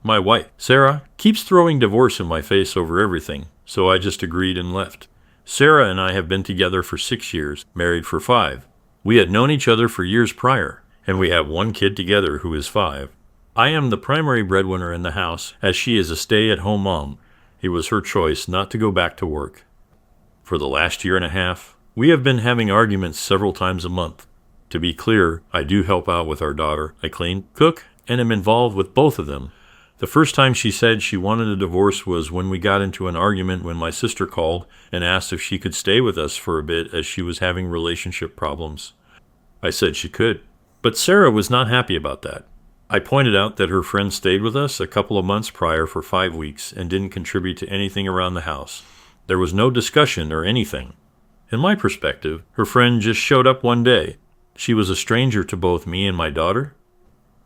My wife, Sarah, keeps throwing divorce in my face over everything, so I just agreed and left. Sarah and I have been together for 6 years, married for 5. We had known each other for years prior, and we have one kid together who is 5. I am the primary breadwinner in the house, as she is a stay-at-home mom. It was her choice not to go back to work. For the last year and a half, we have been having arguments several times a month. To be clear, I do help out with our daughter. I clean, cook, and am involved with both of them. The first time she said she wanted a divorce was when we got into an argument when my sister called and asked if she could stay with us for a bit as she was having relationship problems. I said she could, but Sarah was not happy about that. I pointed out that her friend stayed with us a couple of months prior for 5 weeks and didn't contribute to anything around the house. There was no discussion or anything. In my perspective, her friend just showed up one day. She was a stranger to both me and my daughter.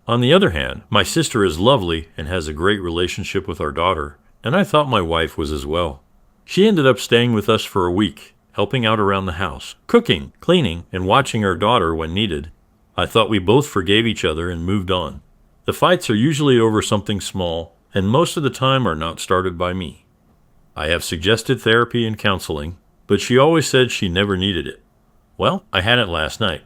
On the other hand, my sister is lovely and has a great relationship with our daughter, and I thought my wife was as well. She ended up staying with us for a week, helping out around the house, cooking, cleaning, and watching our daughter when needed. I thought we both forgave each other and moved on. The fights are usually over something small, and most of the time are not started by me. I have suggested therapy and counseling, but she always said she never needed it. Well, I had it last night.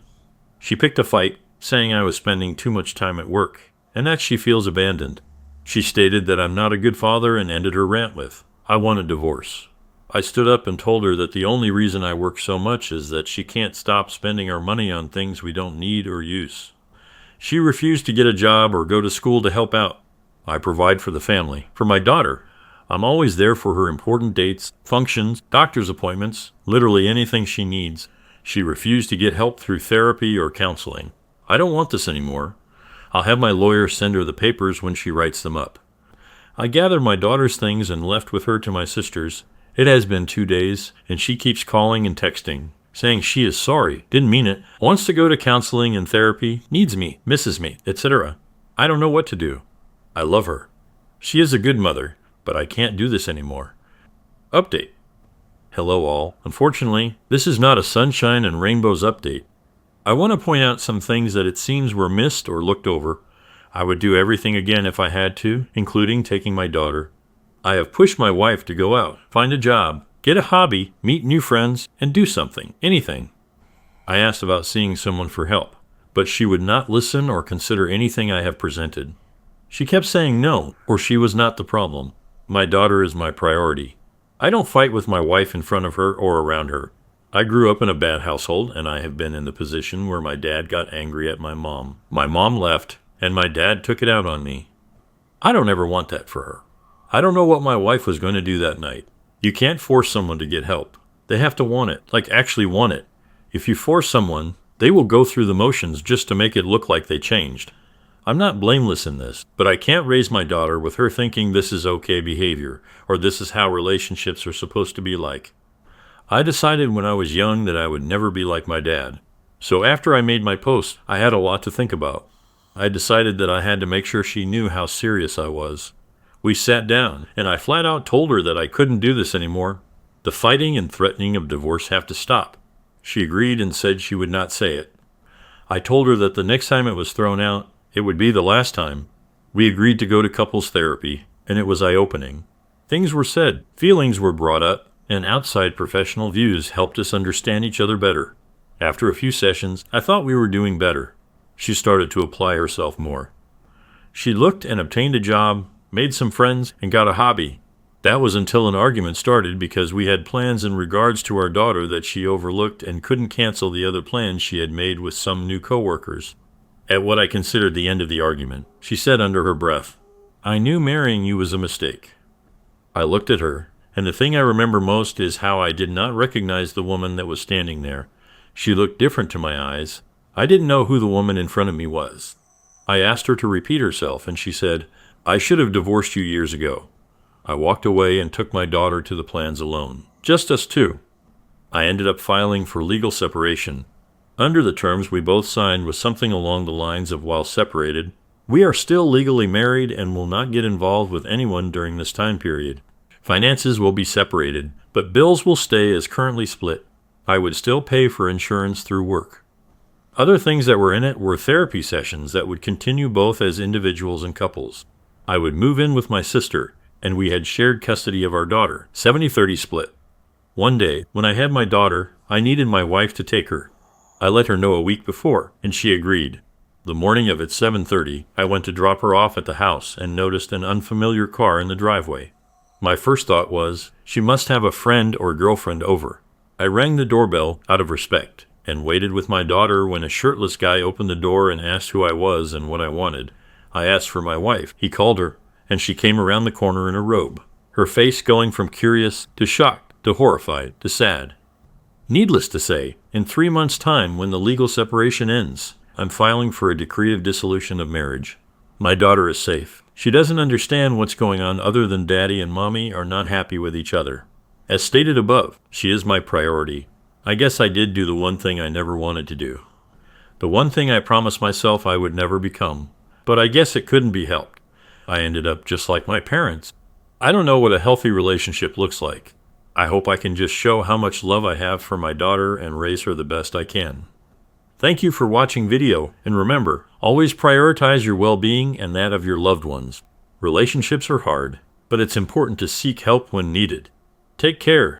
She picked a fight, saying I was spending too much time at work, and that she feels abandoned. She stated that I'm not a good father and ended her rant with, "I want a divorce." I stood up and told her that the only reason I work so much is that she can't stop spending our money on things we don't need or use. She refused to get a job or go to school to help out. I provide for the family. For my daughter, I'm always there for her important dates, functions, doctor's appointments, literally anything she needs. She refused to get help through therapy or counseling. I don't want this anymore. I'll have my lawyer send her the papers when she writes them up. I gathered my daughter's things and left with her to my sister's. It has been 2 days, and she keeps calling and texting, saying she is sorry, didn't mean it, wants to go to counseling and therapy, needs me, misses me, etc. I don't know what to do. I love her. She is a good mother, but I can't do this anymore. Update. Hello all. Unfortunately, this is not a sunshine and rainbows update. I want to point out some things that it seems were missed or looked over. I would do everything again if I had to, including taking my daughter. I have pushed my wife to go out, find a job, get a hobby, meet new friends, and do something, anything. I asked about seeing someone for help, but she would not listen or consider anything I have presented. She kept saying no, or she was not the problem. My daughter is my priority. I don't fight with my wife in front of her or around her. I grew up in a bad household, and I have been in the position where my dad got angry at my mom. My mom left, and my dad took it out on me. I don't ever want that for her. I don't know what my wife was going to do that night. You can't force someone to get help. They have to want it, like actually want it. If you force someone, they will go through the motions just to make it look like they changed. I'm not blameless in this, but I can't raise my daughter with her thinking this is okay behavior, or this is how relationships are supposed to be like. I decided when I was young that I would never be like my dad. So after I made my post, I had a lot to think about. I decided that I had to make sure she knew how serious I was. We sat down, and I flat out told her that I couldn't do this anymore. The fighting and threatening of divorce have to stop. She agreed and said she would not say it. I told her that the next time it was thrown out, it would be the last time. We agreed to go to couples therapy, and it was eye-opening. Things were said, feelings were brought up, and outside professional views helped us understand each other better. After a few sessions, I thought we were doing better. She started to apply herself more. She looked and obtained a job, made some friends, and got a hobby. That was until an argument started because we had plans in regards to our daughter that she overlooked and couldn't cancel the other plans she had made with some new coworkers. At what I considered the end of the argument, she said under her breath, "I knew marrying you was a mistake." I looked at her, and the thing I remember most is how I did not recognize the woman that was standing there. She looked different to my eyes. I didn't know who the woman in front of me was. I asked her to repeat herself, and she said, "I should have divorced you years ago." I walked away and took my daughter to the plans alone. Just us two. I ended up filing for legal separation. Under the terms we both signed was something along the lines of, while separated, we are still legally married and will not get involved with anyone during this time period. Finances will be separated, but bills will stay as currently split. I would still pay for insurance through work. Other things that were in it were therapy sessions that would continue both as individuals and couples. I would move in with my sister, and we had shared custody of our daughter, 70-30 split. One day, when I had my daughter, I needed my wife to take her. I let her know a week before, and she agreed. The morning of at 7:30, I went to drop her off at the house and noticed an unfamiliar car in the driveway. My first thought was, she must have a friend or girlfriend over. I rang the doorbell out of respect and waited with my daughter when a shirtless guy opened the door and asked who I was and what I wanted. I asked for my wife. He called her, and she came around the corner in a robe, her face going from curious to shocked to horrified to sad. Needless to say, in 3 months' time, when the legal separation ends, I'm filing for a decree of dissolution of marriage. My daughter is safe. She doesn't understand what's going on other than Daddy and Mommy are not happy with each other. As stated above, she is my priority. I guess I did do the one thing I never wanted to do. The one thing I promised myself I would never become. But I guess it couldn't be helped. I ended up just like my parents. I don't know what a healthy relationship looks like. I hope I can just show how much love I have for my daughter and raise her the best I can. Thank you for watching video, and remember, always prioritize your well-being and that of your loved ones. Relationships are hard, but it's important to seek help when needed. Take care.